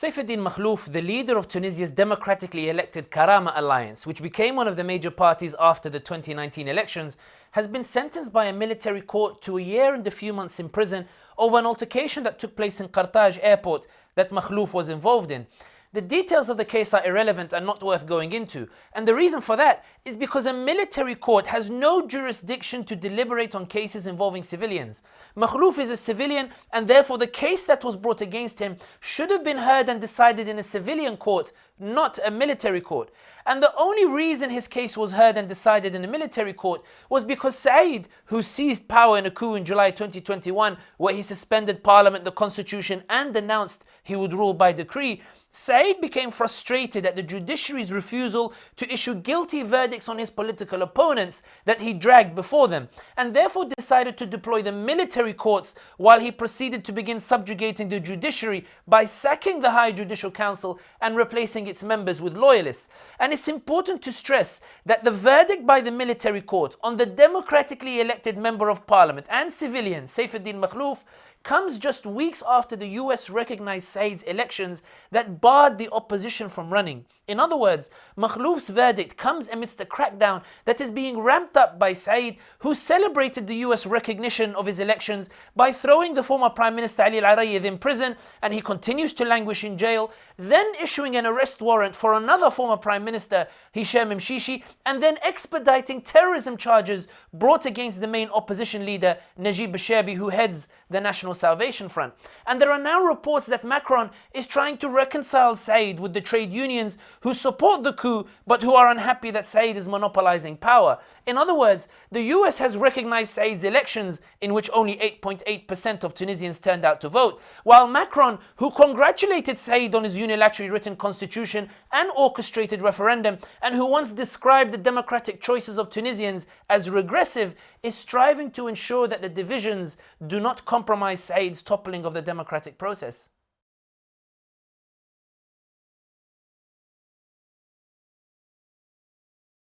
Saifuddin Makhlouf, the leader of Tunisia's democratically elected Karama alliance, which became one of the major parties after the 2019 elections, has been sentenced by a military court to a year and a few months in prison over an altercation that took place in Qartaj airport that Makhlouf was involved in. The details of the case are irrelevant and not worth going into, and the reason for that is because a military court has no jurisdiction to deliberate on cases involving civilians. Makhlouf is a civilian, and therefore the case that was brought against him should have been heard and decided in a civilian court, not a military court. And the only reason his case was heard and decided in a military court was because Saied, who seized power in a coup in July 2021, where he suspended parliament, the constitution, and announced he would rule by decree, Saied became frustrated at the judiciary's refusal to issue guilty verdicts on his political opponents that he dragged before them, and therefore decided to deploy the military courts while he proceeded to begin subjugating the judiciary by sacking the High Judicial Council and replacing its members with loyalists. And it's important to stress that the verdict by the military court on the democratically elected member of parliament and civilian Saifuddin Makhlouf comes just weeks after the US recognized Saied's elections that barred the opposition from running. In other words, Makhlouf's verdict comes amidst a crackdown that is being ramped up by Saied, who celebrated the US recognition of his elections by throwing the former Prime Minister Ali Al-Arayid in prison, and he continues to languish in jail, then issuing an arrest warrant for another former Prime Minister, Hisham Mshishi, and then expediting terrorism charges brought against the main opposition leader, Najib Sherbi, who heads the National Salvation Front. And there are now reports that Macron is trying to reconcile Saied with the trade unions who support the coup but who are unhappy that Saied is monopolizing power. In other words, the US has recognized Saied's elections, in which only 8.8% of Tunisians turned out to vote, while Macron, who congratulated Saied on his unilaterally written constitution and orchestrated referendum, and who once described the democratic choices of Tunisians as regressive, is striving to ensure that the divisions do not compromise Saied's toppling of the democratic process.